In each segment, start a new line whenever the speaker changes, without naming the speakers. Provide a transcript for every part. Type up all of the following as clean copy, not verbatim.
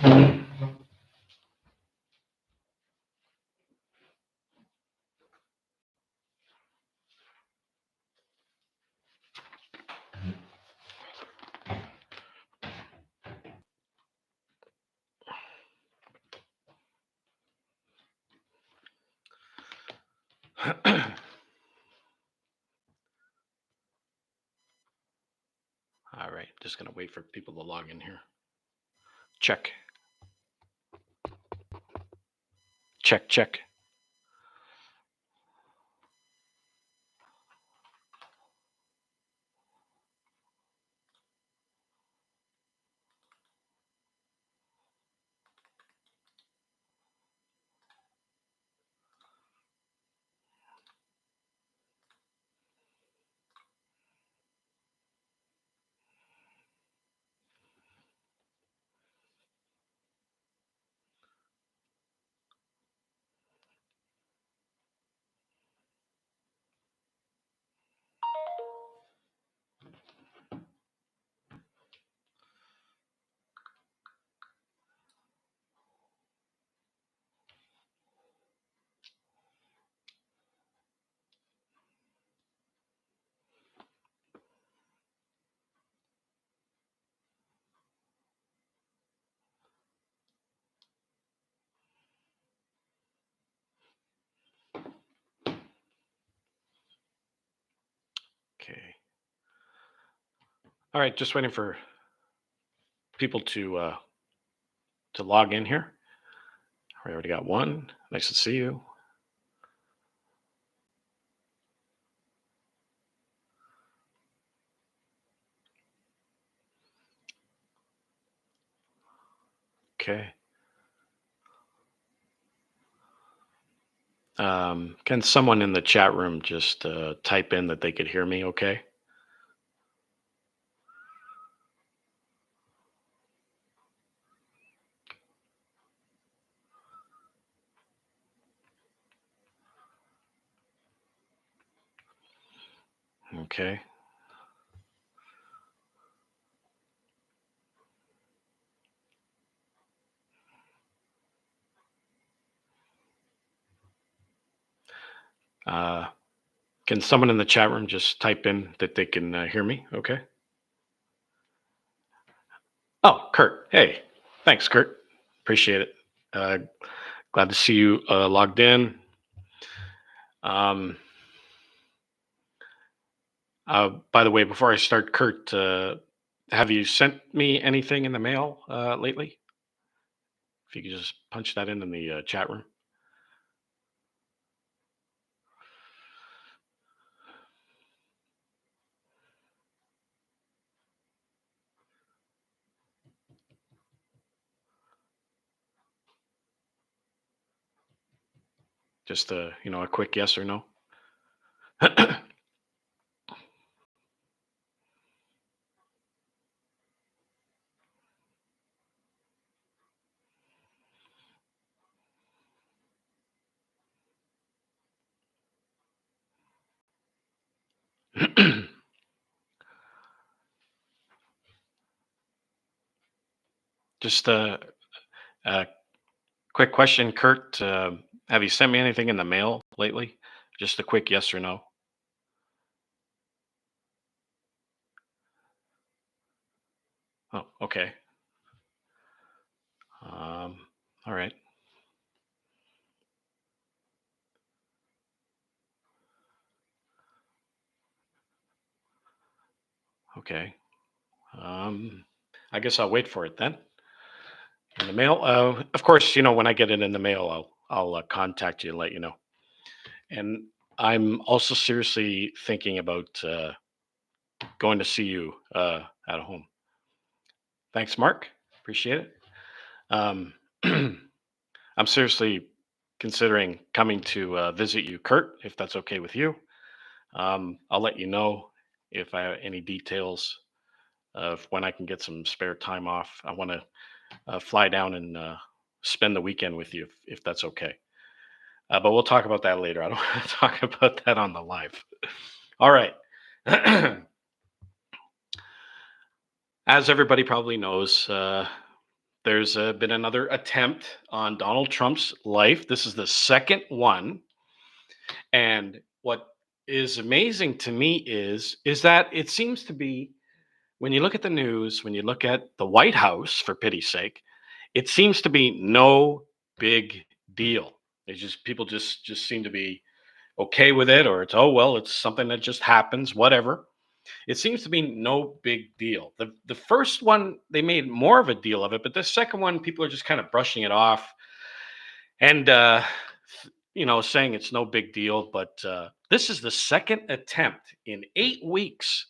All right, just gonna wait for people to log in here. Check. Check, check. Okay. All right, just waiting for people to log in here. We already got one. Nice to see you. Okay. Can someone in the chat room just type in that they could hear me okay? Okay. Uh, can someone in the chat room just type in that they can hear me okay? Oh, Kurt. Hey, thanks, Kurt. Appreciate it. Glad to see you logged in. Um, by the way, before I start, Kurt, have you sent me anything in the mail lately? If you could just punch that in the chat room. Just a quick yes or no. Just a quick question, Kurt. Have you sent me anything in the mail lately? Just a quick yes or no. Oh, okay. All right. Okay. I guess I'll wait for it then. In the mail. Of course, when I get it in the mail, I'll contact you and let you know. And I'm also seriously thinking about going to see you at home. Thanks, Mark. Appreciate it. Um, I'm seriously considering coming to visit you, Kurt, if that's okay with you. I'll let you know if I have any details of when I can get some spare time off. I want to fly down and spend the weekend with you, if that's okay. But we'll talk about that later. I don't want to talk about that on the live. All right. As everybody probably knows, the there's been another attempt on Donald Trump's life. This is the second one, and what is amazing to me is that it seems to be, when you look at the news, when you look at the White House, for pity's sake, it seems to be no big deal. It's just people just seem to be okay with it, or it's, oh well, it's something that just happens, whatever. It seems to be no big deal. The first one, they made more of a deal of it, but the second one, people are just kind of brushing it off and saying it's no big deal. But this is the second attempt in 8 weeks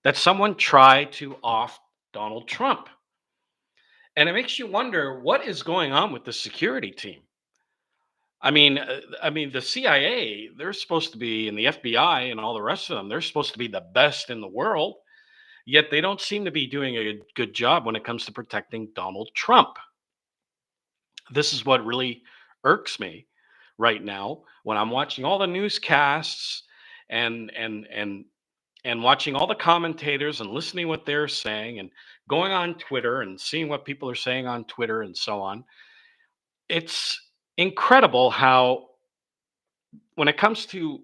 that someone tried to off Donald Trump. And it makes you wonder what is going on with the security team. I mean, the CIA, they're supposed to be, and the FBI and all the rest of them, they're supposed to be the best in the world. Yet they don't seem to be doing a good job when it comes to protecting Donald Trump. This is what really irks me right now when I'm watching all the newscasts and and and and watching all the commentators and listening what they're saying and going on Twitter and seeing what people are saying on Twitter and so on. It's incredible how, when it comes to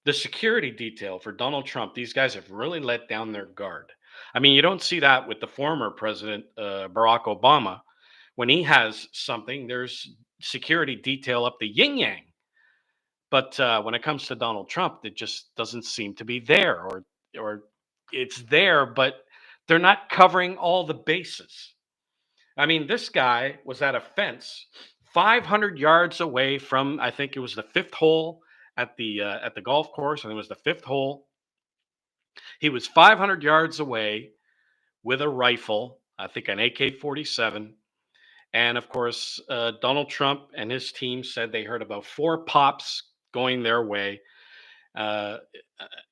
the security detail for Donald Trump, these guys have really let down their guard. I mean, you don't see that with the former president, Barack Obama. When he has something, there's security detail up the yin yang. But when it comes to Donald Trump, it just doesn't seem to be there, or it's there, but they're not covering all the bases. I mean, this guy was at a fence 500 yards away from, I think it was the fifth hole at the golf course, and it was the fifth hole. He was 500 yards away with a rifle, I think an AK-47. And of course, Donald Trump and his team said they heard about four pops going their way. Uh,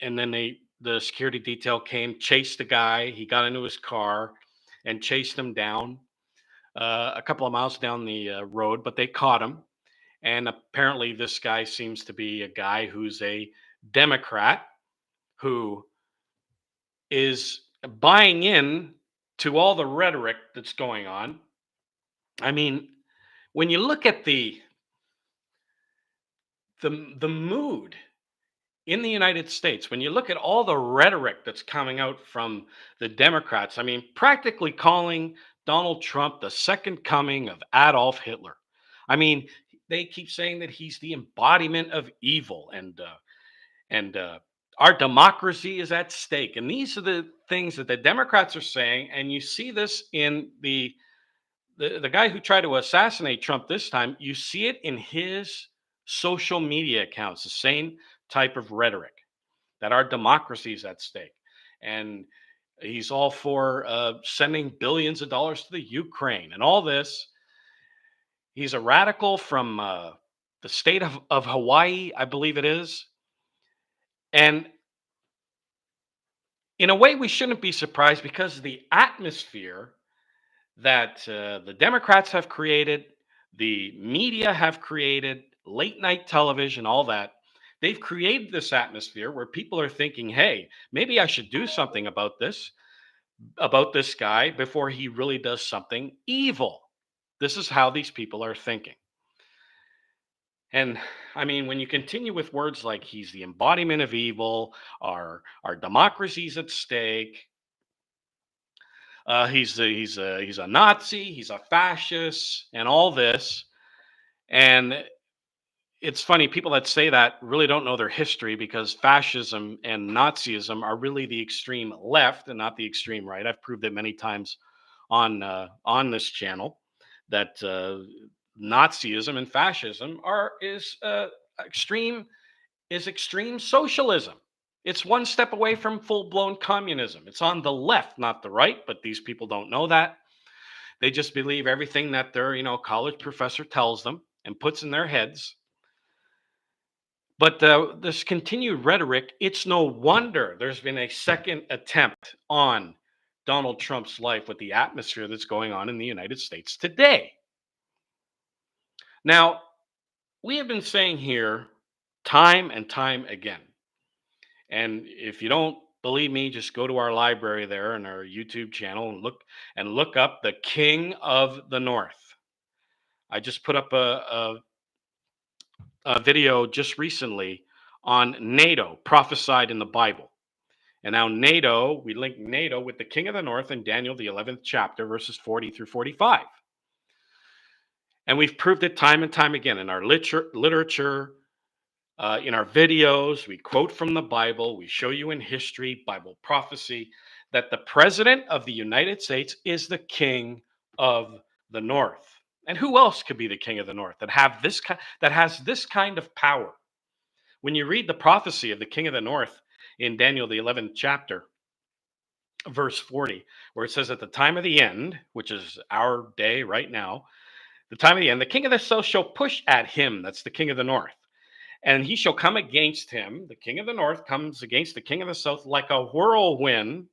and then the security detail came, chased the guy. He got into his car and chased him down a couple of miles down the road, but they caught him. And apparently, this guy seems to be a guy who's a Democrat who is buying in to all the rhetoric that's going on. I mean, when you look at the mood in the United States, when you look at all the rhetoric that's coming out from the Democrats, I mean, practically calling Donald Trump the second coming of Adolf Hitler. I mean, they keep saying that he's the embodiment of evil, and our democracy is at stake. And these are the things that the Democrats are saying. And you see this in the guy who tried to assassinate Trump this time. You see it in his social media accounts, the same type of rhetoric that our democracy is at stake. And he's all for sending billions of dollars to the Ukraine and all this. He's a radical from the state of Hawaii, I believe it is. And in a way, we shouldn't be surprised, because the atmosphere that the Democrats have created, the media have created, late night television, all that, they've created this atmosphere where people are thinking, hey, maybe I should do something about this guy before he really does something evil. This is how these people are thinking. And I mean, when you continue with words like he's the embodiment of evil, our democracy's at stake, he's a Nazi, he's a fascist, and all this. And it's funny, people that say that really don't know their history, because fascism and Nazism are really the extreme left and not the extreme right. I've proved it many times on this channel that Nazism and fascism extreme extreme socialism. It's one step away from full blown communism. It's on the left, not the right, but these people don't know that. They just believe everything that their college professor tells them and puts in their heads. But this continued rhetoric, it's no wonder there's been a second attempt on Donald Trump's life with the atmosphere that's going on in the United States today. Now, we have been saying here time and time again, and if you don't believe me, just go to our library there and our YouTube channel and look up the King of the North. I just put up a video just recently on NATO prophesied in the Bible. And now NATO, we link NATO with the King of the North in Daniel, the 11th chapter, verses 40 through 45. And we've proved it time and time again in our literature, in our videos. We quote from the Bible. We show you in history, Bible prophecy, that the President of the United States is the King of the North. And who else could be the King of the North that has this kind of power? When you read the prophecy of the King of the North in Daniel, the 11th chapter, verse 40, where it says, at the time of the end, which is our day right now, the time of the end, the king of the south shall push at him. That's the king of the north. And he shall come against him. The king of the north comes against the king of the south like a whirlwind,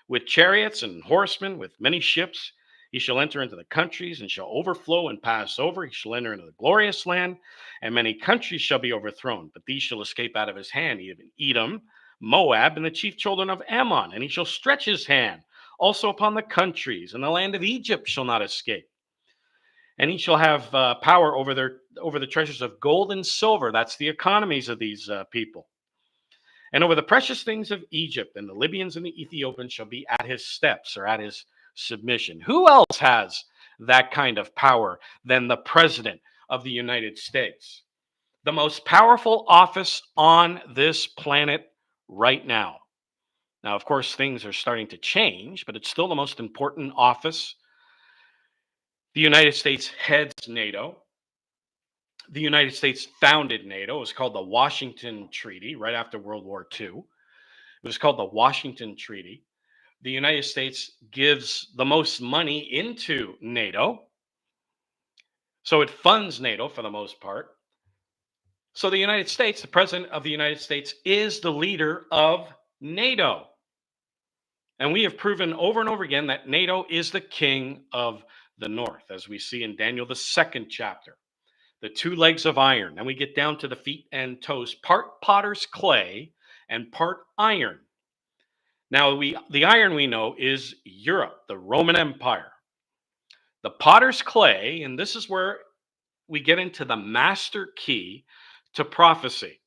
with chariots and horsemen, with many ships. He shall enter into the countries and shall overflow and pass over. He shall enter into the glorious land, and many countries shall be overthrown. But these shall escape out of his hand, even Edom, Moab, and the chief children of Ammon. And he shall stretch his hand also upon the countries, and the land of Egypt shall not escape. And he shall have power over the treasures of gold and silver. That's the economies of these people. And over the precious things of Egypt, and the Libyans and the Ethiopians shall be at his steps, or at his submission. Who else has that kind of power than the President of the United States? The most powerful office on this planet right now. Now, of course, things are starting to change, but it's still the most important office. The United States heads NATO. The United States founded NATO. It was called the Washington Treaty right after World War II. It was called the Washington Treaty. The United States gives the most money into NATO. So it funds NATO for the most part. So the United States, the President of the United States, is the leader of NATO. And we have proven over and over again that NATO is the king of the North, as we see in Daniel, the 2nd chapter. The two legs of iron. And we get down to the feet and toes, part potter's clay and part iron. Now, the iron we know is Europe, the Roman Empire. The potter's clay, and this is where we get into the master key to prophecy.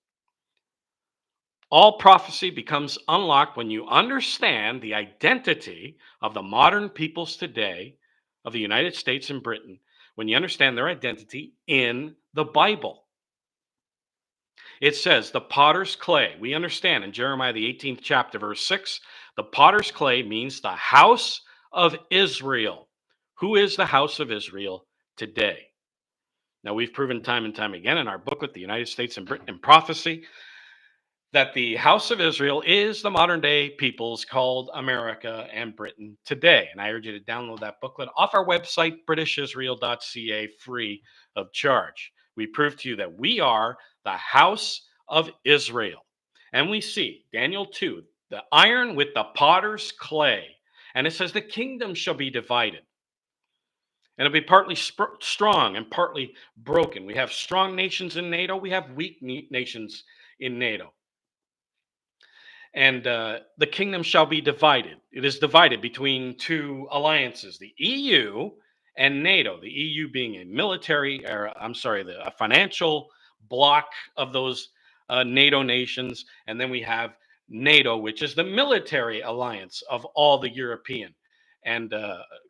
All prophecy becomes unlocked when you understand the identity of the modern peoples today, of the United States and Britain, when you understand their identity in the Bible. It says the potter's clay. We understand in Jeremiah, the 18th chapter, verse 6, the potter's clay means the house of Israel. Who is the house of Israel today? Now, we've proven time and time again in our booklet, The United States and Britain in Prophecy, that the house of Israel is the modern day peoples called America and Britain today. And I urge you to download that booklet off our website, britishisrael.ca, free of charge. We prove to you that we are the house of Israel. And we see Daniel 2, the iron with the potter's clay. And it says the kingdom shall be divided. And it'll be partly strong and partly broken. We have strong nations in NATO. We have weak nations in NATO. And the kingdom shall be divided. It is divided between two alliances, the EU and NATO. The EU being a a financial bloc of those NATO nations. And then we have NATO, which is the military alliance of all the European and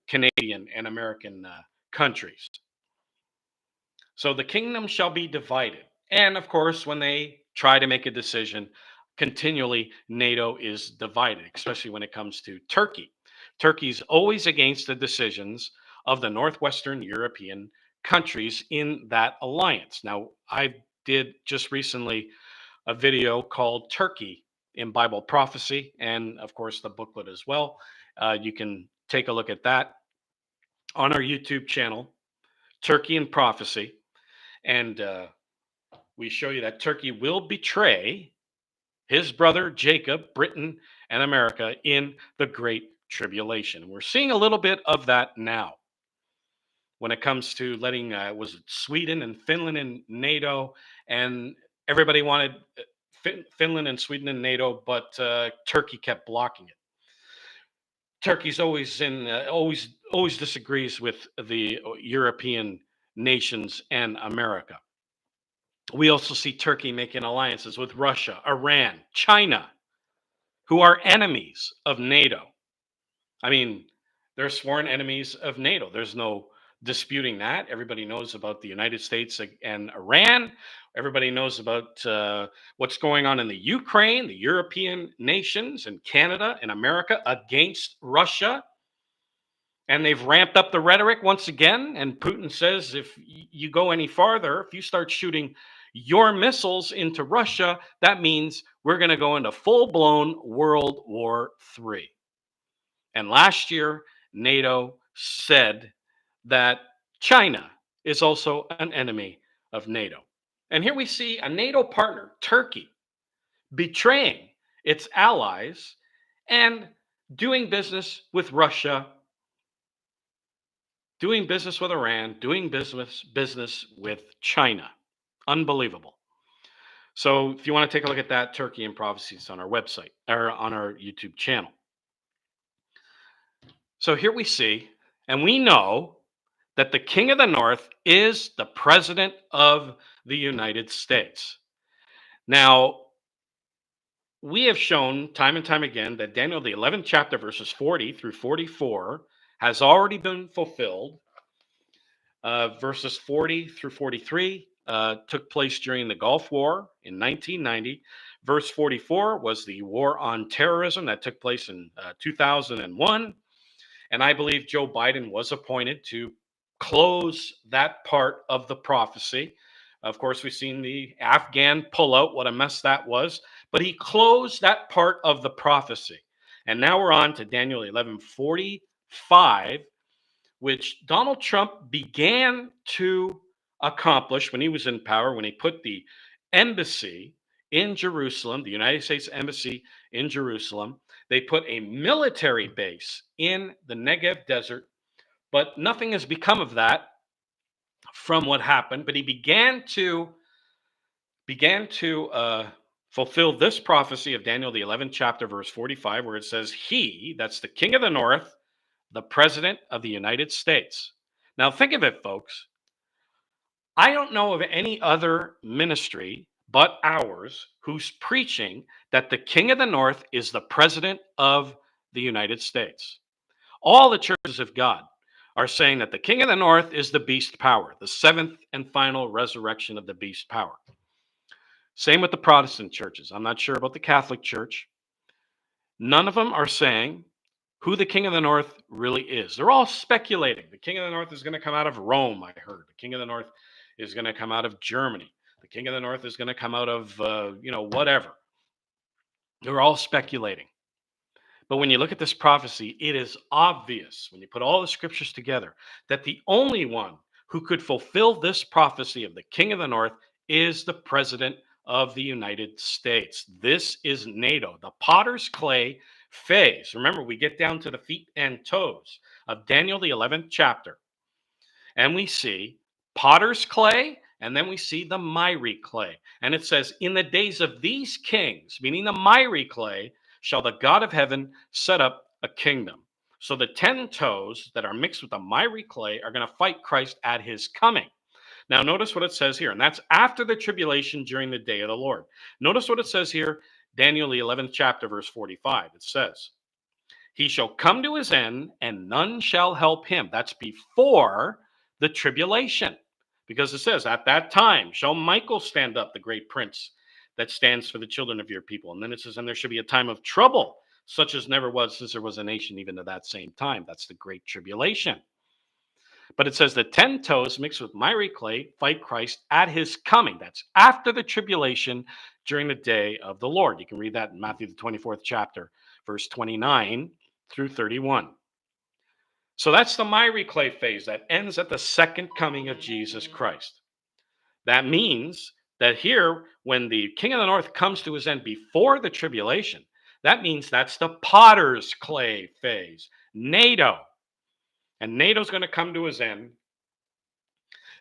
Canadian and American countries. So the kingdom shall be divided. And of course, when they try to make a decision, continually NATO is divided, especially when it comes to Turkey. Turkey's always against the decisions of the Northwestern European countries in that alliance. Now, I did just recently a video called Turkey in Bible Prophecy, and of course the booklet as well. You can take a look at that on our YouTube channel, Turkey in Prophecy. And we show you that Turkey will betray his brother Jacob, Britain, and America in the Great Tribulation. We're seeing a little bit of that now when it comes to letting, was it Sweden and Finland in NATO, and everybody wanted Finland and Sweden in NATO, but Turkey kept blocking it. Turkey's always disagrees with the European nations and America. We also see Turkey making alliances with Russia, Iran, China, who are enemies of NATO. I mean, they're sworn enemies of NATO. There's no disputing that. Everybody knows about the United States and Iran. Everybody knows about what's going on in the Ukraine, the European nations, and Canada and America against Russia. And they've ramped up the rhetoric once again. And Putin says if you go any farther, if you start shooting your missiles into Russia, that means we're going to go into full blown World War III. And last year, NATO said that China is also an enemy of NATO. And here we see a NATO partner, Turkey, betraying its allies and doing business with Russia, doing business with Iran, doing business with China. Unbelievable. So if you want to take a look at that, Turkey and Prophecies on our website or on our YouTube channel. So here we see, and we know that the King of the North is the President of the United States. Now, we have shown time and time again that Daniel, the 11th chapter, verses 40 through 44, has already been fulfilled. Verses 40 through 43 took place during the Gulf War in 1990. Verse 44 was the war on terrorism that took place in 2001. And I believe Joe Biden was appointed to close that part of the prophecy. Of course, we've seen the Afghan pullout, what a mess that was. But he closed that part of the prophecy. And now we're on to Daniel 11:45, which Donald Trump began to accomplish when he was in power, when he put the embassy in Jerusalem, the United States Embassy in Jerusalem. They put a military base in the Negev desert, but nothing has become of that from what happened. But he began to fulfill this prophecy of Daniel, the 11th chapter, verse 45, where it says, he, that's the King of the North, the President of the United States. Now think of it, folks. I don't know of any other ministry but ours who's preaching that the King of the North is the President of the United States. All the churches of God are saying that the King of the North is the beast power, the seventh and final resurrection of the beast power. Same with the Protestant churches. I'm not sure about the Catholic Church. None of them are saying who the King of the North really is. They're all speculating. The King of the North is going to come out of Rome, I heard. The King of the North is going to come out of Germany. The King of the North is going to come out of, whatever. They're all speculating. But when you look at this prophecy, it is obvious, when you put all the scriptures together, that the only one who could fulfill this prophecy of the King of the North is the President of the United States. This is NATO, the potter's clay phase. Remember, we get down to the feet and toes of Daniel, the 11th chapter, and we see potter's clay, and then we see the miry clay. And it says, in the days of these kings, meaning the miry clay, shall the God of heaven set up a kingdom. So the 10 toes that are mixed with the miry clay are going to fight Christ at his coming. Now, notice what it says here, and that's after the tribulation during the day of the Lord. Notice what it says here, Daniel, the 11th chapter, verse 45. It says, he shall come to his end, and none shall help him. That's before the tribulation. Because it says, at that time shall Michael stand up, the great prince that stands for the children of your people. And then it says, and there shall be a time of trouble, such as never was since there was a nation even to that same time. That's the great tribulation. But it says the 10 toes mixed with miry clay fight Christ at his coming. That's after the tribulation during the day of the Lord. You can read that in Matthew, the 24th chapter, verse 29 through 31. So that's the miry clay phase that ends at the second coming of Jesus Christ. That means that here, when the King of the North comes to his end before the tribulation, that means that's the potter's clay phase, NATO. And NATO's going to come to his end.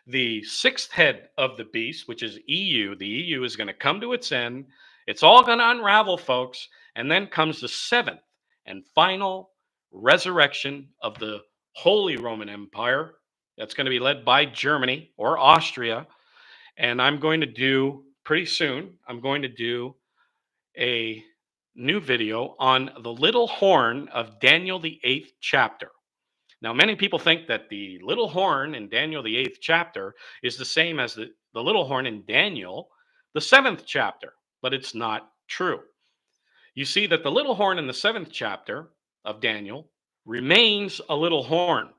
The sixth head of the beast, which is EU, the EU is going to come to its end. It's all going to unravel, folks. And then comes the seventh and final resurrection of the Holy Roman Empire that's going to be led by Germany or Austria. And I'm going to do pretty soon, I'm going to do a new video on the little horn of Daniel, the 8th chapter. Now, many people think that the little horn in Daniel, the 8th chapter, is the same as the little horn in Daniel, the 7th chapter, but it's not true. You see that the little horn in the 7th chapter of Daniel remains a little horn,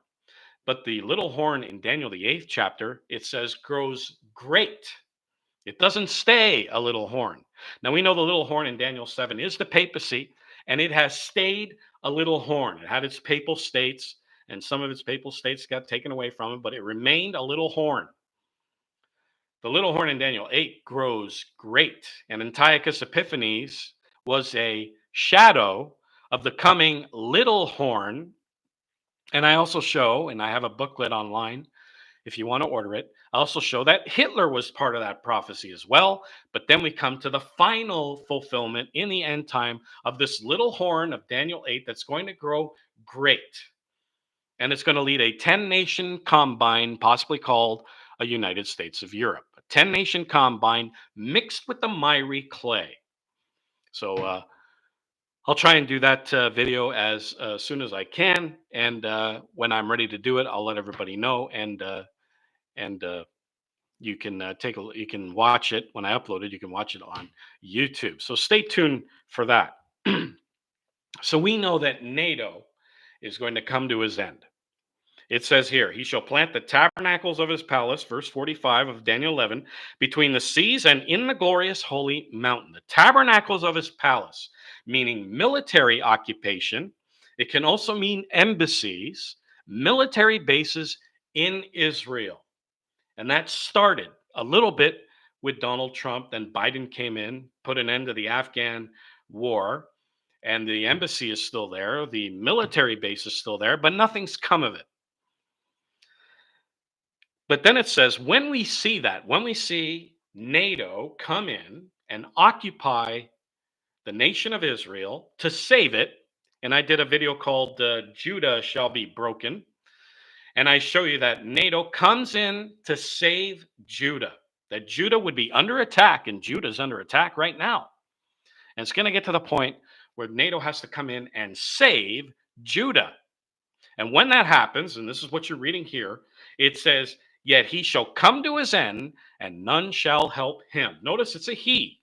but the little horn in Daniel, the 8th chapter, it says grows great. It doesn't stay a little horn. Now, we know the little horn in Daniel 7 is the papacy, and it has stayed a little horn. It had its papal states, and some of its papal states got taken away from it, but it remained a little horn. The little horn in Daniel 8 grows great, and Antiochus Epiphanes was a shadow of the coming little horn. And I also show, and I have a booklet online if you want to order it. I also show that Hitler was part of that prophecy as well. But then we come to the final fulfillment in the end time of this little horn of Daniel 8 that's going to grow great. And it's going to lead a 10-nation combine, possibly called a United States of Europe. A 10-nation combine mixed with the miry clay. So I'll try and do that video as soon as I can. And when I'm ready to do it, I'll let everybody know. And you can you can watch it when I upload it. You can watch it on YouTube. So stay tuned for that. So we know that NATO is going to come to his end. It says here, he shall plant the tabernacles of his palace, verse 45 of Daniel 11, between the seas and in the glorious holy mountain. The tabernacles of his palace, meaning military occupation. It can also mean embassies, military bases in Israel. And that started a little bit with Donald Trump. Then Biden came in, put an end to the Afghan war, and the embassy is still there. The military base is still there, but nothing's come of it. But then it says, when we see that, when we see NATO come in and occupy the nation of Israel to save it, and I did a video called Judah Shall Be Broken, and I show you that NATO comes in to save Judah, that Judah would be under attack, and Judah's under attack right now. And it's going to get to the point where NATO has to come in and save Judah. And when that happens, and this is what you're reading here, it says, yet he shall come to his end, and none shall help him. Notice it's a he.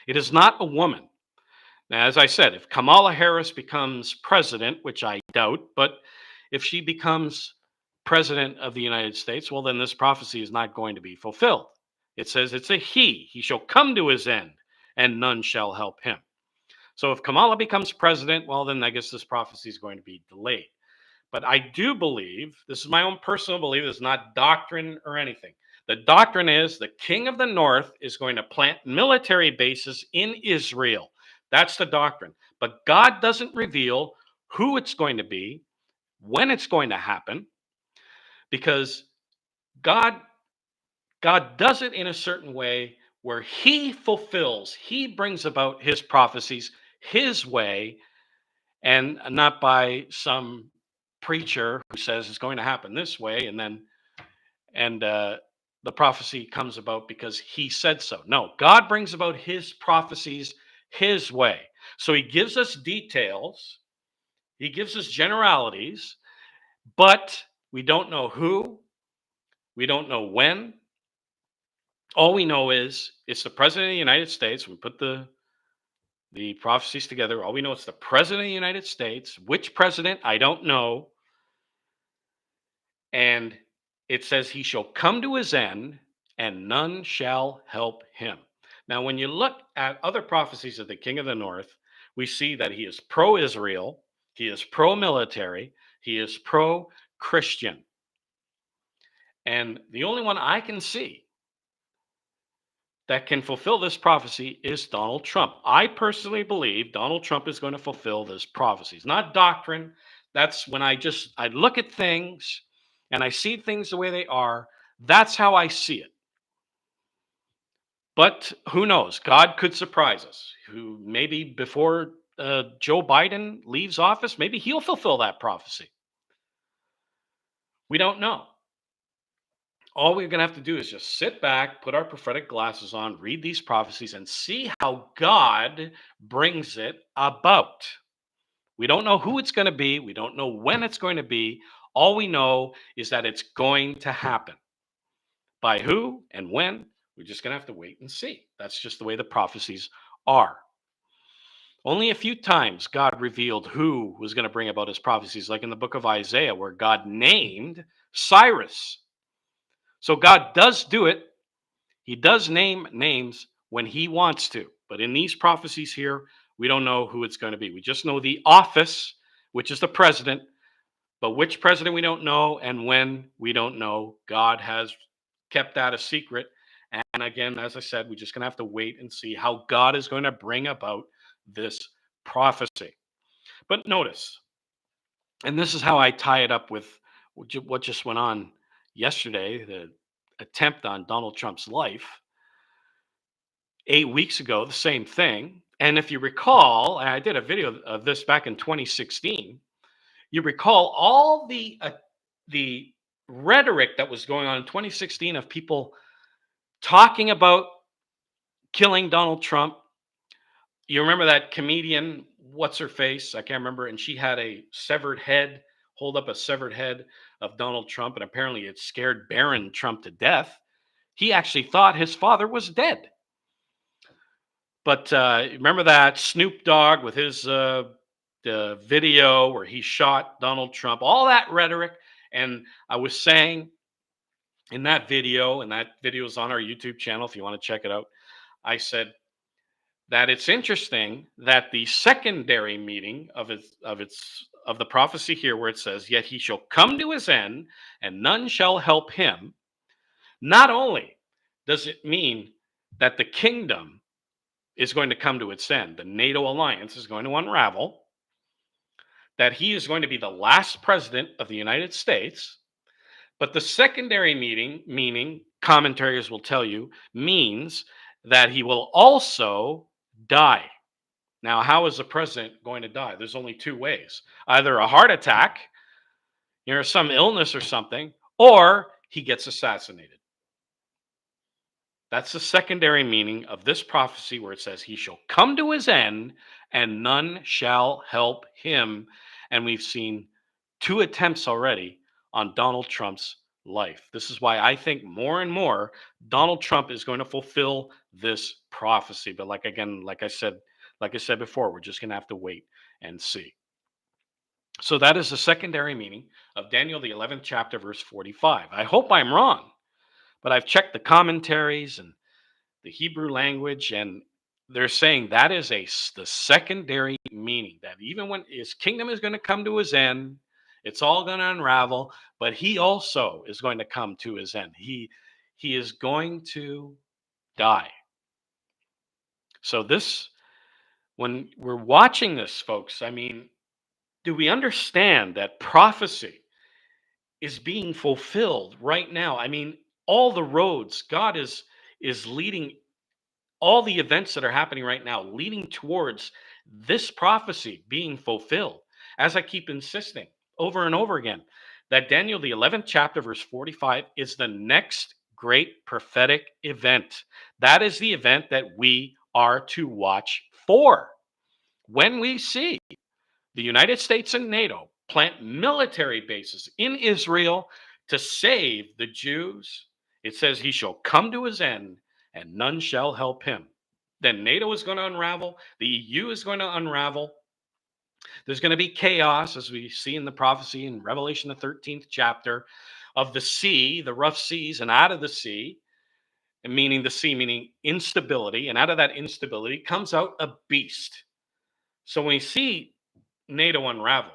It is not a woman. Now, as I said, if Kamala Harris becomes president, which I doubt, but if she becomes president of the United States, well, then this prophecy is not going to be fulfilled. It says it's a he. He shall come to his end, and none shall help him. So if Kamala becomes president, well, then I guess this prophecy is going to be delayed. But I do believe, this is my own personal belief, it's not doctrine or anything. The doctrine is the king of the north is going to plant military bases in Israel. That's the doctrine. But God doesn't reveal who it's going to be, when it's going to happen, because God does it in a certain way where he fulfills, he brings about his prophecies his way, and not by some preacher who says it's going to happen this way, and the prophecy comes about because he said so. No, God brings about his prophecies his way. So he gives us details, he gives us generalities, but we don't know who, we don't know when. All we know is it's the president of the United States. We put the prophecies together. All we know is the president of the United States. Which president, I don't know. And it says he shall come to his end, and none shall help him. Now, when you look at other prophecies of the king of the north, we see that he is pro-Israel, he is pro-military, he is pro-Christian. And the only one I can see that can fulfill this prophecy is Donald Trump. I personally believe Donald Trump is going to fulfill this prophecy. It's not doctrine. That's when I look at things and I see things the way they are. That's how I see it. But who knows? God could surprise us. Who maybe before Joe Biden leaves office, maybe he'll fulfill that prophecy. We don't know. All we're going to have to do is just sit back, put our prophetic glasses on, read these prophecies, and see how God brings it about. We don't know who it's going to be. We don't know when it's going to be. All we know is that it's going to happen. By who and when, we're just going to have to wait and see. That's just the way the prophecies are. Only a few times God revealed who was going to bring about his prophecies, like in the book of Isaiah, where God named Cyrus. So God does do it. He does name names when he wants to. But in these prophecies here, we don't know who it's going to be. We just know the office, which is the president. But which president we don't know, and when we don't know. God has kept that a secret. And again, as I said, we're just going to have to wait and see how God is going to bring about this prophecy. But notice, and this is how I tie it up with what just went on yesterday, the attempt on Donald Trump's life. 8 weeks ago, the same thing. And if you recall, I did a video of this back in 2016. You recall all the rhetoric that was going on in 2016 of people talking about killing Donald Trump. You remember that comedian, what's her face? I can't remember. And she had a severed head, hold up a severed head of Donald Trump. And apparently it scared Barron Trump to death. He actually thought his father was dead. But remember that Snoop Dogg with his the video where he shot Donald Trump, all that rhetoric. And I was saying in that video, and that video is on our YouTube channel if you want to check it out, I said that it's interesting that the secondary meaning of the prophecy here, where it says, "Yet he shall come to his end, and none shall help him." Not only does it mean that the kingdom is going to come to its end, the NATO alliance is going to unravel, that he is going to be the last president of the United States. But the secondary meaning, commentaries will tell you, means that he will also die. Now, how is the president going to die? There's only two ways: either a heart attack, some illness or something, or he gets assassinated. That's the secondary meaning of this prophecy, where it says, "He shall come to his end, and none shall help him." And we've seen two attempts already on Donald Trump's life. This is why I think more and more Donald Trump is going to fulfill this prophecy. But like I said before, we're just going to have to wait and see. So that is the secondary meaning of Daniel the 11th chapter, verse 45. I hope I'm wrong, but I've checked the commentaries and the Hebrew language, and they're saying that is the secondary meaning, that even when his kingdom is going to come to his end, it's all going to unravel, but he also is going to come to his end. He is going to die. So this, when we're watching this, folks, I mean, do we understand that prophecy is being fulfilled right now? I mean, all the roads God is leading, all the events that are happening right now leading towards this prophecy being fulfilled. As I keep insisting over and over again, that Daniel the 11th chapter, verse 45, is the next great prophetic event. That is the event that we are to watch for. When we see the United States and NATO plant military bases in Israel to save the Jews, it says, "He shall come to his end, and none shall help him." Then NATO is going to unravel. The EU is going to unravel. There's going to be chaos, as we see in the prophecy in Revelation, the 13th chapter, of the sea, the rough seas, and out of the sea, and meaning the sea, meaning instability. And out of that instability comes out a beast. So when we see NATO unravel,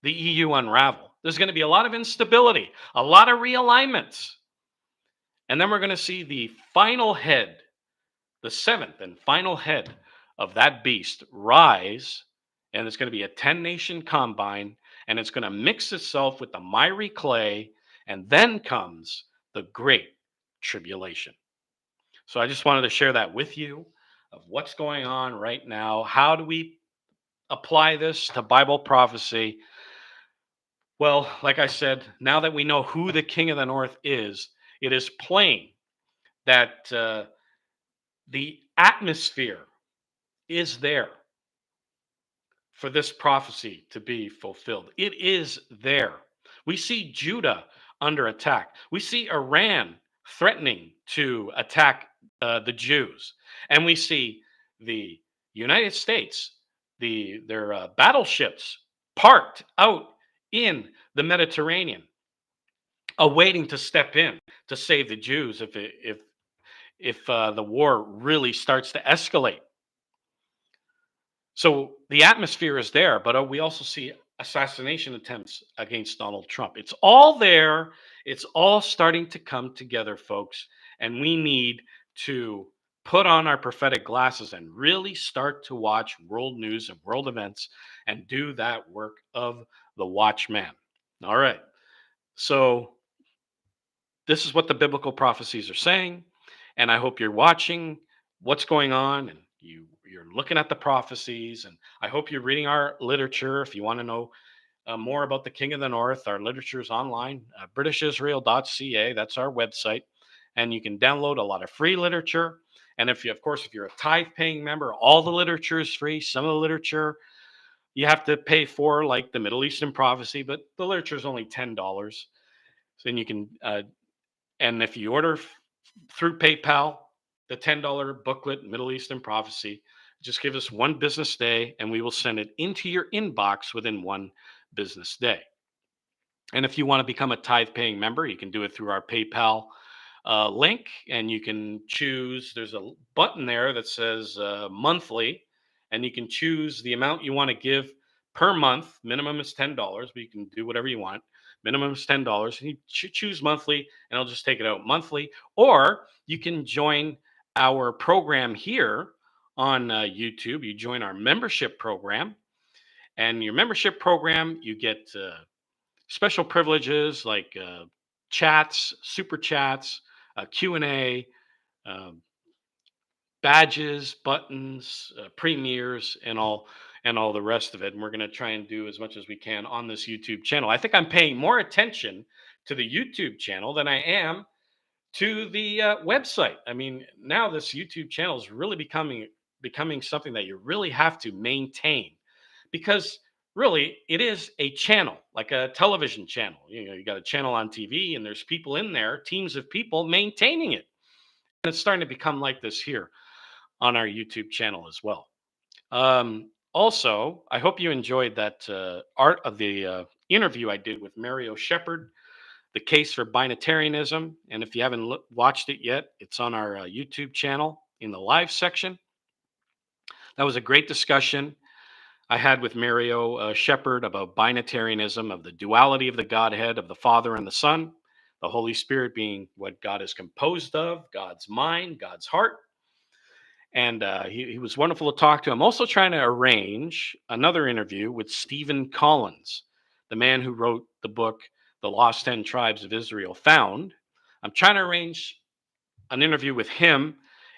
the EU unravel, there's going to be a lot of instability, a lot of realignments. And then we're going to see the final head, the seventh and final head of that beast rise, and it's going to be a 10-nation combine, and it's going to mix itself with the miry clay, and then comes the great tribulation. So I just wanted to share that with you of what's going on right now. How do we apply this to Bible prophecy? Well, like I said, now that we know who the King of the North is, it is plain that the atmosphere is there for this prophecy to be fulfilled. It is there. We see Judah under attack. We see Iran threatening to attack the Jews, and we see the United States, their battleships parked out in the Mediterranean, awaiting to step in to save the Jews if the war really starts to escalate. So the atmosphere is there, but we also see assassination attempts against Donald Trump. It's all there. It's all starting to come together, folks. And we need to put on our prophetic glasses and really start to watch world news and world events and do that work of the watchman. All right. So this is what the biblical prophecies are saying, and I hope you're watching what's going on and you're looking at the prophecies, and I hope you're reading our literature. If you want to know more about the King of the North, our literature is online, britishisrael.ca. That's our website, and you can download a lot of free literature. And if you, of course, if you're a tithe paying member, all the literature is free. Some of the literature you have to pay for, like the Middle Eastern prophecy, but the literature is only $10. So then you can and if you order through PayPal, the $10 booklet, Middle Eastern Prophecy, just give us one business day and we will send it into your inbox within one business day. And if you want to become a tithe paying member, you can do it through our PayPal link, and you can choose, there's a button there that says monthly, and you can choose the amount you want to give per month. Minimum is $10, but you can do whatever you want. Minimum is $10, and you choose monthly, and I'll just take it out monthly. Or you can join our program here on YouTube. You join our membership program, and your membership program, you get special privileges like chats, super chats, Q&A, um, badges, buttons, premieres, and all the rest of it. And we're going to try and do as much as we can on this YouTube channel. I think I'm paying more attention to the YouTube channel than I am to the website. I mean, now this YouTube channel is really becoming something that you really have to maintain, because really it is a channel, like a television channel. You know, you got a channel on TV and there's people in there, teams of people maintaining it. And it's starting to become like this here on our YouTube channel as well. Also, I hope you enjoyed that art of the interview I did with Mario Shepard, the case for binitarianism. And if you haven't watched it yet, it's on our YouTube channel in the live section. That was a great discussion I had with Mario Shepard about binitarianism, of the duality of the Godhead, of the Father and the Son, the Holy Spirit being what God is composed of, God's mind, God's heart. And he was wonderful to talk to. I'm also trying to arrange another interview with Stephen Collins, the man who wrote the book, The Lost 10 Tribes of Israel Found. I'm trying to arrange an interview with him.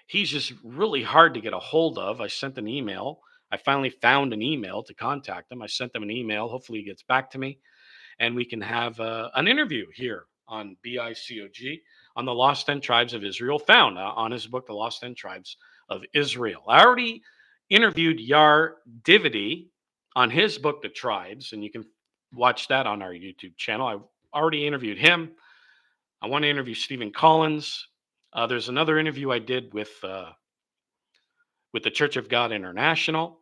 He's just really hard to get a hold of. I sent an email. I finally found an email to contact him. I sent him an email. Hopefully, he gets back to me and we can have an interview here on BICOG on the Lost 10 Tribes of Israel Found, on his book, The Lost 10 Tribes of Israel. I already interviewed Yar Dividi on his book, The Tribes, and you can watch that on our YouTube channel. I've already interviewed him. I want to interview Stephen Collins. There's another interview I did with the Church of God International.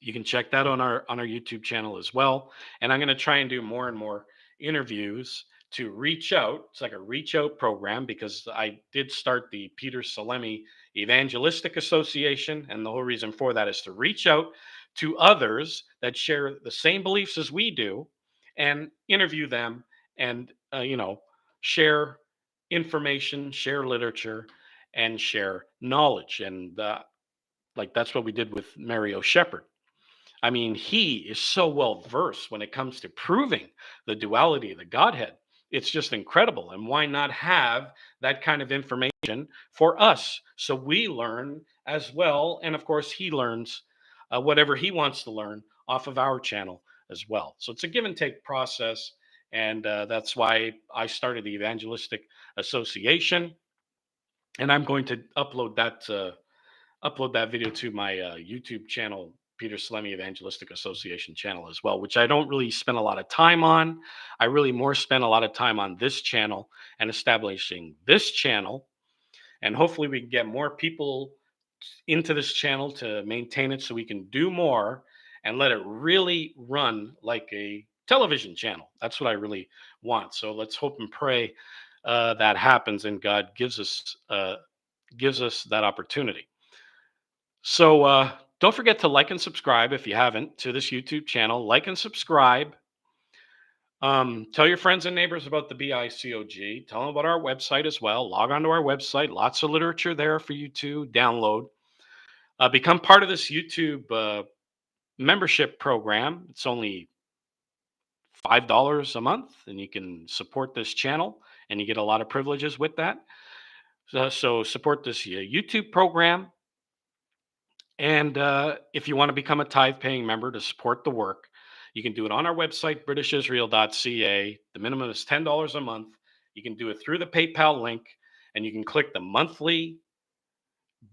You can check that on our YouTube channel as well. And I'm going to try and do more and more interviews to reach out. It's like a reach out program, because I did start the Peter Salemi Evangelistic Association, and the whole reason for that is to reach out to others that share the same beliefs as we do, and interview them, and share information, share literature, and share knowledge. And like that's what we did with Mario Shepard. I mean, he is so well versed when it comes to proving the duality of the Godhead. It's just incredible. And why not have that kind of information for us so we learn as well? And of course, he learns whatever he wants to learn off of our channel as well. So it's a give and take process. And that's why I started the Evangelistic Association. And I'm going to upload that video to my YouTube channel, Peter Salemi Evangelistic Association channel as well, which I don't really spend a lot of time on. I really more spend a lot of time on this channel and establishing this channel. And hopefully we can get more people into this channel to maintain it so we can do more and let it really run like a television channel. That's what I really want. So let's hope and pray that happens and God gives us that opportunity. So don't forget to like and subscribe if you haven't to this YouTube channel. Like and subscribe. Tell your friends and neighbors about the BICOG. Tell them about our website as well. Log on to our website. Lots of literature there for you to download. Become part of this YouTube membership program. It's only $5 a month, and you can support this channel, and you get a lot of privileges with that. So support this YouTube program. And if you want to become a tithe paying member to support the work, you can do it on our website, britishisrael.ca. The minimum is $10 a month. You can do it through the PayPal link, and you can click the monthly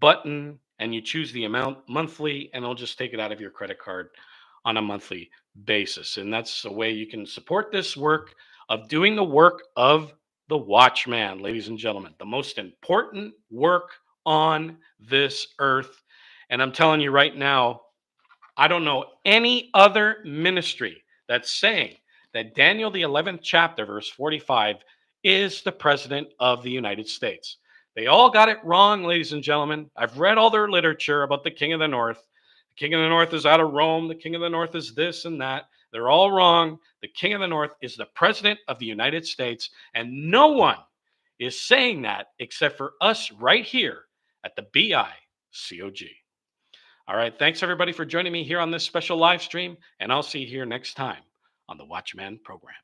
button and you choose the amount monthly, and it'll just take it out of your credit card on a monthly basis. And that's a way you can support this work of doing the work of the watchman, ladies and gentlemen, the most important work on this earth. And I'm telling you right now, I don't know any other ministry that's saying that Daniel, the 11th chapter, verse 45, is the president of the United States. They all got it wrong, ladies and gentlemen. I've read all their literature about the King of the North. The King of the North is out of Rome. The King of the North is this and that. They're all wrong. The King of the North is the president of the United States, and no one is saying that except for us right here at the BICOG. All right. Thanks, everybody, for joining me here on this special live stream. And I'll see you here next time on the Watchman program.